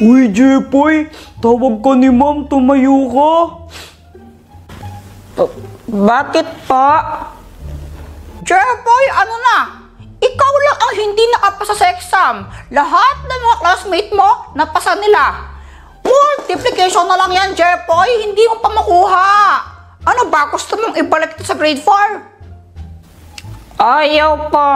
Uy, Jepoy, tawag ka ni ma'am, tumayo ka. Bakit po? Jepoy, ano na? Ikaw lang ang hindi nakapasa sa exam. Lahat ng mga classmate mo, napasa nila. Multiplication na lang yan, Jepoy. Hindi mo pa makuha. Ano ba? Gusto mong ibalik ito sa grade 4? Ayaw po.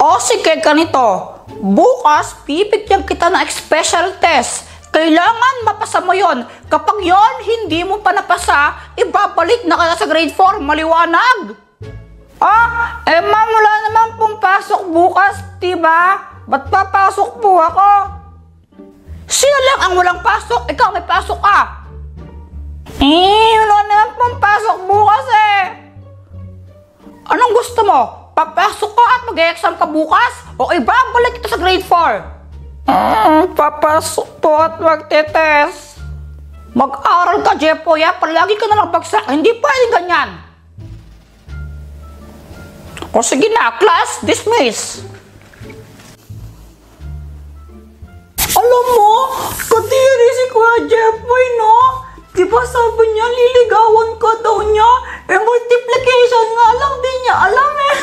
O sige, ganito. Bukas, bibigyan kita ng special test. Kailangan mapasa mo yon. Kapag yon hindi mo pa napasa, ibabalik na ka sa grade 4. Maliwanag. Ma'am, wala naman pong pasok bukas, diba? Ba't papasok po ako? Sila lang ang walang pasok, ikaw may pasok ka. Wala naman pong pasok bukas eh. Anong gusto mo? Papasok ka at mag-e-exam ka bukas? O ibabalik ito sa grade 4? Papasok po at magte-test. Mag-aral ka, Jepoy, ha? Palagi ka nalang bagsak. Hindi pwedeng ganyan. O sige na, class dismiss. Alam mo, katiri si Kuya Jepoy, no? Diba sabi niya, liligawan ka daw niya? Multiplication nga lang din niya alam eh.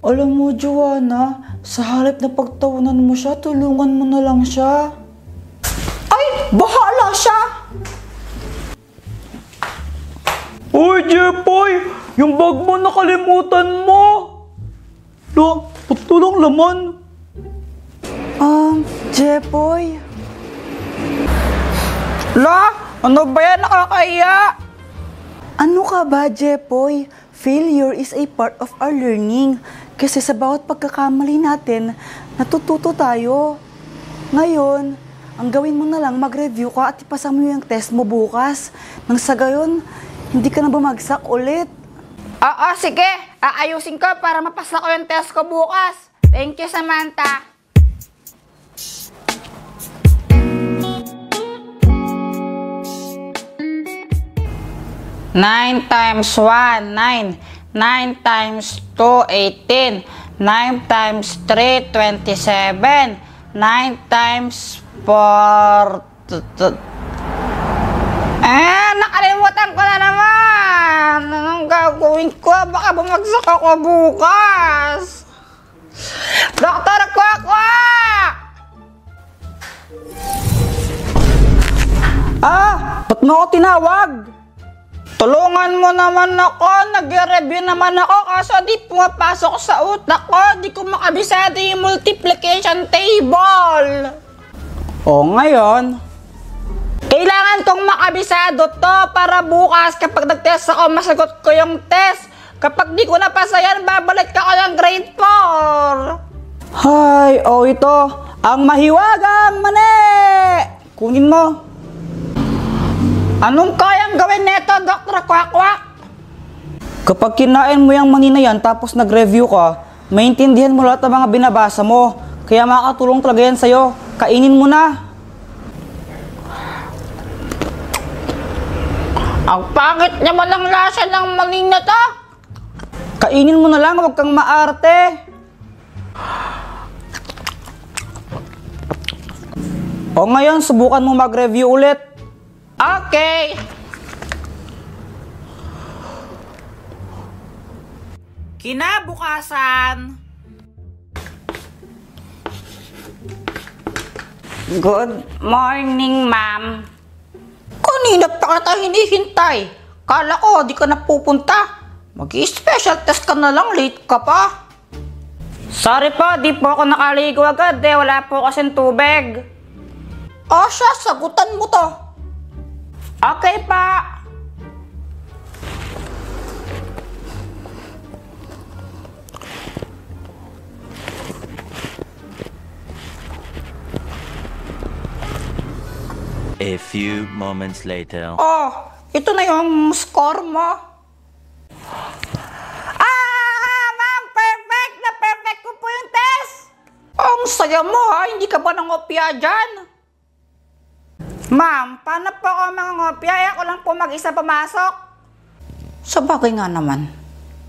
Alam mo, Joanna, sa halip na pagtawanan mo siya, tulungan mo na lang siya. Ay, bahala siya. Uy, Jepoy, yung bag mo nakalimutan mo. Ba't lang laman? Jepoy. Ano ba yan? Nakakaiya. Ano ka ba, Jepoy? Failure is a part of our learning. Kasi sa bawat pagkakamali natin, natututo tayo. Ngayon, ang gawin mo na lang, mag-review ka at ipasa mo yung test mo bukas. Nang sa gayon, hindi ka na bumagsak ulit. Oo, sige. Aayusin ko para mapasa ko yung test ko bukas. Thank you, Samantha. 9 times 1, 9. 9 times 2, 18. 9 times 3, 27. 9 times 4... nakalimutan ko na naman! Anong gagawin ko? Baka bumagsak ako bukas! Doktor Kwakwa! Ba't mo ako tinawag? Tulungan mo naman ako, nag-review naman ako kaso di pumapasok sa utak ko, di ko makabisado yung multiplication table. O ngayon, Kailangan kong makabisado to para bukas kapag nag-test ako, masagot ko yung test. Kapag di ko napasa yan, babalik ako ng grade 4. Hay, ito, ang mahiwagang mani! Kunin mo. Anong kayang gawin neto, Dr. Kwakwak? Kapag kinain mo yung mani na yan tapos nag-review ka, maintindihan mo lahat ng mga binabasa mo. Kaya makakatulong talaga yan sa'yo. Kainin mo na. Ang pangit naman ang lasa ng mani na to. Kainin mo na lang, huwag kang maarte. O ngayon, subukan mo mag-review ulit. Okay. Kinabukasan. Good morning, ma'am. Kanina pa kita hinihintay. Kala ko di ka napupunta. Mag-i-special test ka na lang, late ka pa. Sorry po, di po ako nakaligo agad eh. Wala po kasing tubig. Siya, sagutan mo to. Okay pa. A few moments later. Ito na yung score mo. Ma'am, perfect! Na-perfect ko po yung test! Ang saya mo ha, hindi ka ba nangopya dyan? Ma'am, paano po ako mangangopya? Ako lang po mag-isa pumasok. Sa bagay nga naman.